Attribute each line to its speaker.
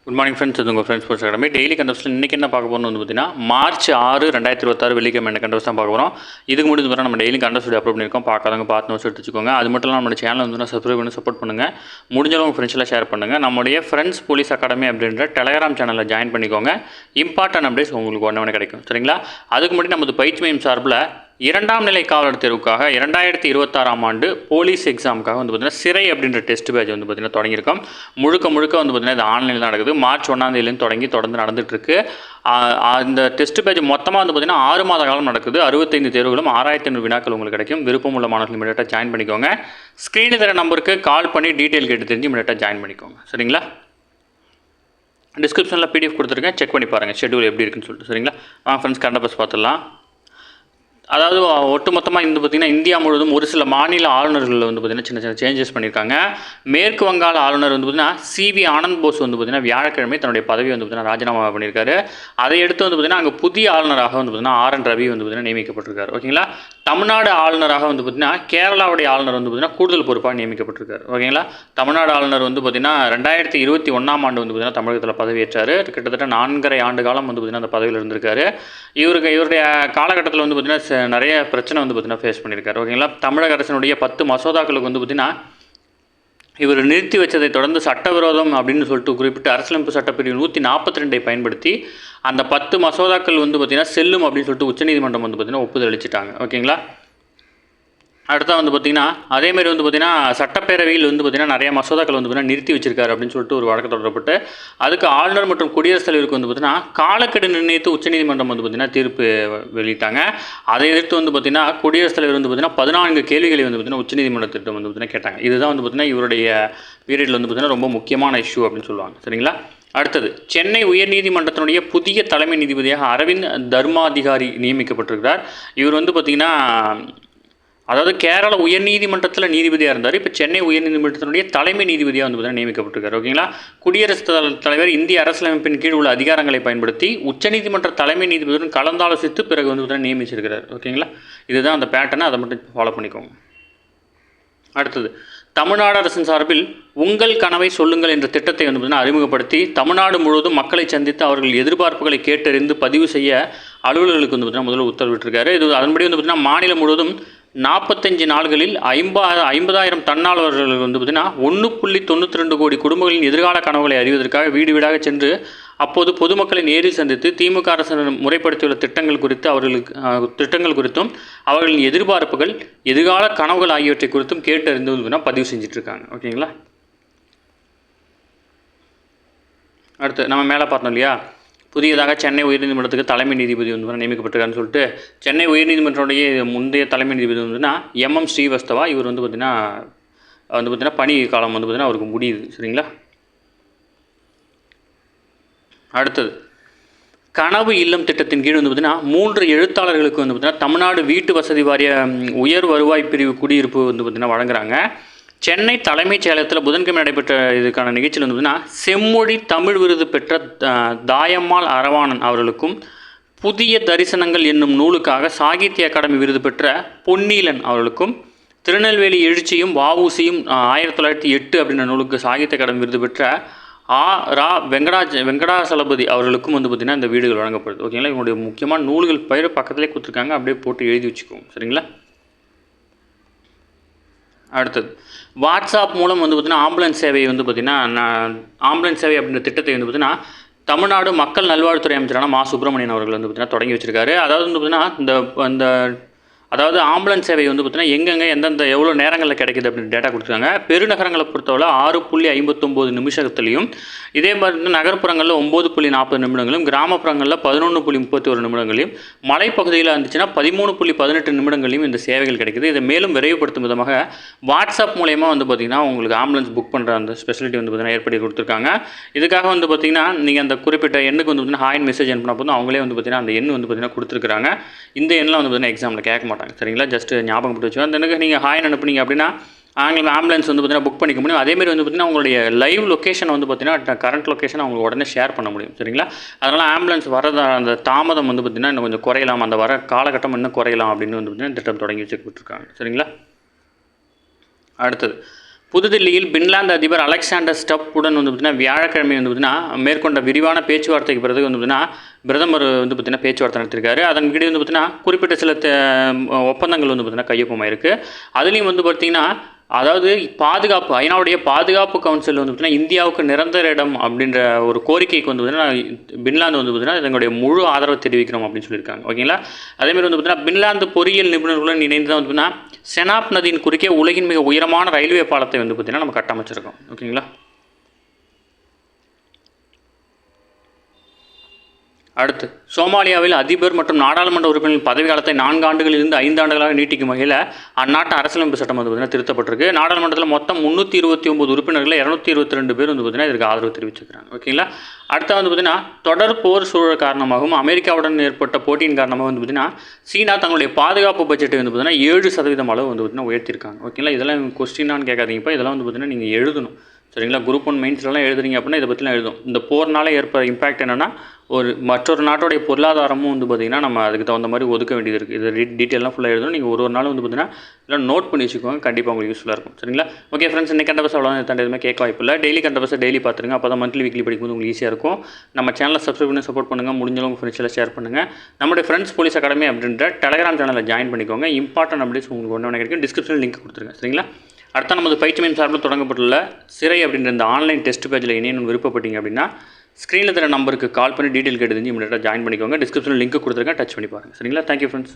Speaker 1: Good morning friends. இது உங்கள் friends sports academy. Daily கண்டஸ்ட்டில் இன்றைக்கி என்ன பார்க்க போகணும்னு வந்து பார்த்தீங்கன்னா மார்ச் 6, 2026 வெள்ளிக்கிழமை என்ன கண்டஸ்ட் தான் பார்க்க போகிறோம். இதுக்கு முடிஞ்சு பார்த்தா நம்ம டெய்லி கண்டஸ்ட் அப்லோட் பண்ணியிருக்கோம். பார்க்காதவங்க பார்த்து நோட்ஸ் எடுத்து வச்சுக்கோங்க. அது மட்டும் இல்லாமல் நம்ம சேனல் வந்து சப்ஸ்கிரைப் பண்ணி சப்போர்ட் பண்ணுங்கள். முடிஞ்சளவு உங்கள் ஃப்ரெண்ட்ஸ்லாம் ஷேர் பண்ணுங்கள். நம்முடைய ஃப்ரெண்ட்ஸ் போலீஸ் அகாடமி அப்படின்ற டெலகிராம் சேனலில் ஜாயின் பண்ணிக்கோங்க. இம்பார்ட்டன்ட் அப்டேட்ஸ் உங்களுக்கு உடனே கிடைக்கும். சரிங்களா? அதுக்கு முன்னாடி நமது பயிற்சி மையம் சார்பில் 2ஆம் நிலை காவலர் தேர்வுக்காக 2026ஆம் ஆண்டு போலீஸ் எக்ஸாமுக்காக வந்து பார்த்திங்கன்னா சிறை அப்படின்ற டெஸ்ட் பேட்ச் வந்து பார்த்திங்கன்னா தொடங்கியிருக்கோம். முழுக்க வந்து பார்த்திங்கன்னா இது ஆன்லைனில் தான் நடக்குது. மார்ச் 1ஆம் தேதியிலேருந்து தொடர்ந்து நடந்துகிட்ருக்கு. இந்த டெஸ்ட் பேட்ச் மொத்தமாக வந்து பார்த்திங்கன்னா 6 மாத காலம் நடக்குது. 65 தேர்வுகளும் 6500 வினாக்கள் உங்களுக்கு கிடைக்கும். விருப்பம் உள்ள மாணவர்கள் இமீடியட்டாக ஜாயின் பண்ணிக்கோங்க. ஸ்க்ரீனில் தர நம்பருக்கு கால் பண்ணி டீட்டெயில் கேட்டு தெரிஞ்சு இமீடியட்டாக ஜாயின் பண்ணிக்கோங்க. சரிங்களா? டிஸ்கிரிப்ஷனில் பிடிஎஃப் கொடுத்துருக்கேன், செக் பண்ணி பாருங்கள் ஷெட்யூல் எப்படி இருக்குன்னு சொல்லிட்டு. சரிங்களா? ஃப்ரெண்ட்ஸ் கரண்ட் அஃபேர்ஸ் பார்த்துடலாம். அதாவது ஒட்டுமொத்தமாக இந்த பார்த்திங்கன்னா இந்தியா முழுவதும் ஒரு சில மாநில ஆளுநர்கள் வந்து பார்த்திங்கன்னா சின்ன சேஞ்சஸ் பண்ணியிருக்காங்க. மேற்கு வங்காள ஆளுநர் வந்து பார்த்திங்கன்னா சிவி ஆனந்த் போஸ் வந்து பார்த்திங்கன்னா வியாழக்கிழமை தன்னுடைய பதவி வந்து பார்த்திங்கன்னா ராஜினாமா பண்ணியிருக்காரு. அதை எடுத்து வந்து பார்த்திங்கன்னா அங்கே புதிய ஆளுநராக வந்து பார்த்திங்கன்னா RN ரவி வந்து பார்த்திங்கன்னா நியமிக்கப்பட்டிருக்காரு. ஓகேங்களா? தமிழ்நாடு ஆளுநராக வந்து பார்த்திங்கன்னா கேரளாவுடைய ஆளுநர் வந்து பார்த்திங்கன்னா கூடுதல் பொறுப்பாக நியமிக்கப்பட்டிருக்காரு. ஓகேங்களா? தமிழ்நாடு ஆளுநர் வந்து பார்த்திங்கன்னா 2021ஆம் ஆண்டு வந்து பார்த்திங்கன்னா தமிழகத்தில் பதவியேற்றார். கிட்டத்தட்ட 4.5 ஆண்டு காலம் வந்து பார்த்திங்கன்னா அந்த பதவியில் இருந்திருக்காரு. இவருடைய காலகட்டத்தில் வந்து பார்த்திங்கன்னா நிறைய பிரச்சனை வந்து பார்த்திங்கன்னா ஃபேஸ் பண்ணியிருக்காரு. ஓகேங்களா? தமிழக அரசினுடைய 10 மசோதாக்களுக்கு வந்து பார்த்திங்கன்னா இவர் நிறுத்தி வச்சதை தொடர்ந்து சட்டவிரோதம் அப்படின்னு சொல்லிட்டு குறிப்பிட்டு அரசியலமைப்பு சட்டப்பிரிவு 142 பயன்படுத்தி அந்த 10 மசோதாக்கள் வந்து பார்த்திங்கன்னா செல்லும் அப்படின்னு சொல்லிட்டு உச்சநீதிமன்றம் வந்து பார்த்திங்கன்னா ஒப்புதல் அளிச்சிட்டாங்க. ஓகேங்களா? அடுத்தா வந்து பார்த்திங்கன்னா அதேமாதிரி வந்து பார்த்திங்கன்னா சட்டப்பேரவையில் வந்து பார்த்திங்கன்னா நிறைய மசோதாக்கள் வந்து பார்த்திங்கன்னா நிறுத்தி வச்சிருக்காரு அப்படின்னு சொல்லிட்டு ஒரு வழக்கு தொடரப்பட்டு அதுக்கு ஆளுநர் மற்றும் குடியரசுத் தலைவருக்கு வந்து பார்த்திங்கன்னா காலக்கெடு நிர்ணயித்து உச்சநீதிமன்றம் வந்து பார்த்திங்கன்னா தீர்ப்பு வெளியிட்டாங்க. அதை எதிர்த்து வந்து பார்த்திங்கன்னா குடியரசுத் தலைவர் வந்து பார்த்திங்கன்னா 14 கேள்விகளை வந்து பார்த்திங்கன்னா உச்சநீதிமன்றத்திடம் வந்து பார்த்திங்கன்னா கேட்டாங்க. இதுதான் வந்து பார்த்திங்கன்னா இவருடைய பீரியடில் வந்து பார்த்திங்கன்னா ரொம்ப முக்கியமான இஷ்யூ அப்படின்னு சொல்லுவாங்க. சரிங்களா? அடுத்தது சென்னை உயர்நீதிமன்றத்தினுடைய புதிய தலைமை நீதிபதியாக அரவிந்த் தர்மாதிகாரி நியமிக்கப்பட்டிருக்கிறார். இவர் வந்து பார்த்திங்கன்னா அதாவது கேரள உயர்நீதிமன்றத்தில் நீதிபதியாக இருந்தார். இப்போ சென்னை உயர்நீதிமன்றத்தினுடைய தலைமை நீதிபதியாக வந்து பார்த்தீங்கன்னா நியமிக்கப்பட்டிருக்காரு. ஓகேங்களா? குடியரசுத் தலைவர் இந்திய அரசியலமைப்பின் கீழ் உள்ள அதிகாரங்களை பயன்படுத்தி உச்சநீதிமன்ற தலைமை நீதிபதியுடன் கலந்தாலோசித்து பிறகு வந்து பார்த்தீங்கன்னா நியமிச்சிருக்கிறார். ஓகேங்களா? இதுதான் அந்த பேட்டர்னை, அதை மட்டும் ஃபாலோ பண்ணிக்கோங்க. அடுத்தது தமிழ்நாடு அரசின் சார்பில் உங்கள் கனவை சொல்லுங்கள் என்ற திட்டத்தை வந்து பார்த்தீங்கன்னா அறிமுகப்படுத்தி தமிழ்நாடு முழுவதும் மக்களை சந்தித்து அவர்கள் எதிர்பார்ப்புகளை கேட்டறிந்து பதிவு செய்ய அலுவலர்களுக்கு வந்து பார்த்தீங்கன்னா முதல்ல உத்தரவிட்டிருக்காரு. இது அதன்படி வந்து பார்த்தீங்கன்னா மாநிலம் முழுவதும் 45 நாள்களில் 50,000 தன்னார்வலர்கள் வந்து பார்த்திங்கன்னா 1.92 கோடி குடும்பங்களின் எதிர்கால கனவுகளை அறிவதற்காக வீடு வீடாக சென்று அப்போது பொதுமக்களை நேரில் சந்தித்து திமுக அரசு முறைப்படுத்தியுள்ள திட்டங்கள் குறித்தும் அவர்களின் எதிர்பார்ப்புகள் எதிர்கால கனவுகள் ஆகியவற்றை குறித்தும் கேட்டறிந்து பதிவு செஞ்சிட்ருக்காங்க. ஓகேங்களா? அடுத்து நம்ம மேலே பார்த்தோம் இல்லையா, புதியதாக சென்னை உயர்நீதிமன்றத்துக்கு தலைமை நீதிபதி வந்து நியமிக்கப்பட்டிருக்காருன்னு சொல்லிட்டு சென்னை உயர்நீதிமன்றத்துடைய முந்தைய தலைமை நீதிபதி வந்துன்னா MM ஸ்ரீவஸ்தவா. இவர் வந்து பார்த்திங்கன்னா பணி காலம் வந்து பார்த்திங்கன்னா அவருக்கு முடியுது. சரிங்களா? அடுத்தது கனவு இல்லம் திட்டத்தின் கீழ் வந்து பார்த்திங்கன்னா 3 எழுத்தாளர்களுக்கு வந்து பார்த்திங்கன்னா தமிழ்நாடு வீட்டு வசதி வாரிய உயர் வருவாய் பிரிவு குடியிருப்பு வந்து பார்த்திங்கன்னா வழங்குறாங்க. சென்னை தலைமைச் செயலகத்தில் புதன்கிழமை நடைபெற்ற இதுக்கான நிகழ்ச்சியில் வந்து பார்த்திங்கன்னா செம்மொழி தமிழ் விருது பெற்ற தாயம்மாள் அரவாணன் அவர்களுக்கும் புதிய தரிசனங்கள் என்னும் நூலுக்காக சாகித்ய அகாடமி விருது பெற்ற பொன்னீலன் அவர்களுக்கும் திருநெல்வேலி எழுச்சியும் வஉசியும் 1908 அப்படின்ற நூலுக்கு சாகித்ய அகாடமி விருது பெற்ற ரா வெங்கடாசலபதி அவர்களுக்கும் வந்து பார்த்திங்கன்னா இந்த வீடுகள் வழங்கப்படுது. ஓகேங்களா? இவங்களுடைய முக்கியமான நூல்கள் பெயர் பக்கத்திலே கொடுத்துருக்காங்க, அப்படியே போட்டு எழுதி வச்சுக்கோங்க. சரிங்களா? அடுத்தது வாட்ஸ்அப் மூலம் வந்து பார்த்திங்கன்னா ஆம்புலன்ஸ் சேவை வந்து பார்த்திங்கன்னா ஆம்புலன்ஸ் சேவை அப்படின்ற திட்டத்தை வந்து பார்த்திங்கன்னா தமிழ்நாடு மக்கள் நல்வாழ்வுத்துறை அமைச்சரான மா சுப்பிரமணியன் அவர்கள் வந்து பார்த்திங்கன்னா தொடங்கி வச்சிருக்காரு. அதாவது வந்து பார்த்திங்கன்னா அதாவது ஆம்புலன்ஸ் சேவை வந்து பார்த்திங்கன்னா எங்கெங்கே எந்தெந்த எவ்வளோ நேரங்களில் கிடைக்குது அப்படின்னு டேட்டா கொடுத்துருக்காங்க. பெருநகரங்களை பொறுத்தவரை 6.59 நிமிஷத்துலையும், இதே மாதிரி நகர்ப்புறங்களில் 9.40 நிமிடங்களும், கிராமப்புறங்களில் 11.31 நிமிடங்களையும், மலைப்பகுதியில் இருந்துச்சுன்னா 13.18 நிமிடங்களையும் இந்த சேவைகள் கிடைக்குது. இதை மேலும் விரைவுபடுத்தும் விதமாக வாட்ஸ்அப் மூலயமா வந்து பார்த்திங்கன்னா உங்களுக்கு ஆம்புலன்ஸ் புக் பண்ணுற அந்த ஸ்பெசிலிட்டி வந்து பார்த்திங்கன்னா ஏற்படுத்தி கொடுத்துருக்காங்க. இதுக்காக வந்து பார்த்திங்கன்னா நீங்கள் அந்த குறிப்பிட்ட எண்ணுக்கு வந்து பார்த்திங்கன்னா ஹாயின் மெசேஜ் அனுப்பினா போதும் அவங்களே வந்து பார்த்திங்கன்னா அந்த எண் வந்து பார்த்திங்கன்னா கொடுத்துருக்காங்க. இந்த எண்ணில் வந்து பார்த்திங்கன்னா எக்ஸாமில் கேட்க மாட்டாங்க. சரிங்களா? ஜஸ்ட் ஞாபகம் போட்டு வச்சுக்கோங்க. அந்த எனக்கு நீங்கள் ஹாயின் அனுப்புனீங்க அப்படின்னா ஆம்புலன்ஸ் வந்து பார்த்திங்கன்னா புக் பண்ணிக்க முடியும். அதேமாதிரி வந்து பார்த்திங்கன்னா உங்களுடைய லைவ் லொக்கேஷன் வந்து பார்த்திங்கன்னா கரண்ட் லொக்கேஷன் அவங்களுக்கு உடனே ஷேர் பண்ண முடியும். சரிங்களா? அதனால் ஆம்புலன்ஸ் வரத அந்த தாமதம் வந்து பார்த்திங்கன்னா இன்னும் கொஞ்சம் குறையலாம், அந்த வர காலகட்டம் இன்னும் குறையலாம் அப்படின்னு வந்து பார்த்திங்கன்னா திட்டம் தொடங்கி வச்சுக்கிட்டுருக்காங்க. சரிங்களா? அடுத்தது புதுதில்லியில் பின்லாந்து அதிபர் அலெக்சாண்டர் ஸ்டப்புடன் வந்து பார்த்திங்கன்னா வியாழக்கிழமை வந்து பார்த்திங்கன்னா மேற்கொண்ட விரிவான பேச்சுவார்த்தைக்கு பிறகு வந்து பார்த்திங்கன்னா பிரதமர் வந்து பார்த்திங்கன்னா பேச்சுவார்த்தை நடத்திருக்காரு. அதன் கீழே வந்து பார்த்திங்கன்னா குறிப்பிட்ட சில ஒப்பந்தங்கள் வந்து பார்த்திங்கன்னா கையொப்பமாயிருக்கு. அதுலேயும் வந்து பார்த்திங்கன்னா அதாவது பாதுகாப்பு ஐநாவுடைய பாதுகாப்பு கவுன்சில் வந்து பார்த்திங்கன்னா இந்தியாவுக்கு நிரந்தர இடம் அப்படின்ற ஒரு கோரிக்கைக்கு வந்து பார்த்திங்கன்னா பின்லாந்து வந்து பார்த்திங்கன்னா எங்களுடைய முழு ஆதரவு தெரிவிக்கிறோம் அப்படின்னு சொல்லியிருக்காங்க. ஓகேங்களா. அதேமாதிரி வந்து பார்த்திங்கன்னா பின்லாந்து பொறியியல் நிபுணர்களுடன் இணைந்து தான் வந்து பார்த்திங்கன்னா செனாப் நதியின் குறுக்கே உலகின் மிக உயரமான ரயில்வே பாலத்தை வந்து பார்த்திங்கன்னா நம்ம கட்டமைச்சிருக்கோம். ஓகேங்களா. அடுத்து சோமாலியாவில் அதிபர் மற்றும் நாடாளுமன்ற உறுப்பினர்களின் பதவி காலத்தை 4 ஆண்டுகளிலிருந்து 5 ஆண்டுகளாக நீட்டிக்கும் வகையில் அந்நாட்டு அரசியலமைப்பு சட்டம் வந்து பார்த்திங்கன்னா திருத்தப்பட்டிருக்கு. நாடாளுமன்றத்தில் மொத்தம் 329 உறுப்பினர்கள் 222 பேர் வந்து பார்த்திங்கன்னா இதற்கு ஆதரவு தெரிவிச்சிருக்காங்க. ஓகேங்களா. அடுத்த வந்து பார்த்திங்கன்னா தொடர் போர் சூழல் காரணமாகவும் அமெரிக்காவுடன் ஏற்பட்ட போட்டியின் காரணமாக வந்து பார்த்திங்கன்னா சீனா தங்களுடைய பாதுகாப்பு பட்ஜெட்டை வந்து பார்த்திங்கன்னா 7% அளவு வந்து பார்த்திங்கன்னா உயர்த்திருக்காங்க. ஓகேங்களா. இதெல்லாம் கொஸ்டினான்னு கேட்காதீங்கப்பா, இதெல்லாம் வந்து பார்த்திங்கன்னா நீங்கள் எழுதணும். சரிங்களா. குரூப் 1 மெயின்ஸ்லாம் எழுதுறீங்க அப்படின்னா இதை பற்றிலாம் எழுதும். இந்த போர்னால ஏற்படுற இம்பாக்ட் என்னென்னா மற்றொரு நாட்டுடைய பொருளாதாரமும் வந்து பார்த்திங்கன்னா நம்ம அதுக்கு தகுந்த மாதிரி ஒதுக்க வேண்டியது இருக்குது. இது டீட்டெயிலாம் ஃபுல்லாக எழுதணும். நீங்கள் ஒரு நாள் வந்து பார்த்திங்கன்னா இதெல்லாம் நோட் பண்ணி வச்சுக்கோங்க. கண்டிப்பாக உங்களுக்கு யூஸ்ஃபுல்லாக இருக்கும். சரிங்களா. ஓகே ஃப்ரெண்ட்ஸ், இன்றைக்கி கண்டபஸ் அவ்வளோ தாண்டி எதுவுமே கேட்க வாய்ப்பு இல்லை. டெய்லி கண்டபஸை டெய்லி பார்த்துருங்க. அப்போ தான் மந்த்லி வீக்லி படிக்கும்போது உங்களுக்கு ஈஸியாக இருக்கும். நம்ம சேனலை சப்ஸ்கிரைப் பண்ணி சப்போர்ட் பண்ணுங்கள். முடிஞ்சளவு உங்கள் ஃப்ரெண்ட்ஸில் ஷேர் பண்ணுங்கள். நம்மளுடைய ஃப்ரெண்ட்ஸ் போலீஸ் அகாடமி அப்படின்ற டெலகிராம் சேனலில் ஜாயின் பண்ணிக்கோங்க. இம்பார்ட்டன்ட் அப்டேட்ஸ் உங்களுக்கு ஒன்று கிடைக்கும். டிஸ்கிரிப்ஷனில் லிங்க் கொடுத்துருங்க. சரிங்களா. அடுத்த நமது பயிற்சி மையம் சார்பில் தொடங்கப்பட்டுள்ள சிறை அப்படின்ற இந்த ஆன்லைன் டெஸ்ட் பேஜில் இணையன்னு விருப்பப்பட்டீங்க அப்படின்னா ஸ்க்ரீனில் தர நம்பருக்கு கால் பண்ணி டீட்டெயில் கேட்டு இமீடியட்டாக ஜாயின் பண்ணிக்கோங்க. டிஸ்கிரிப்ஷனில் லிங்க் கொடுத்துருக்கேன். டச் பண்ணி பாருங்கள். சரிங்களா. Thank you friends.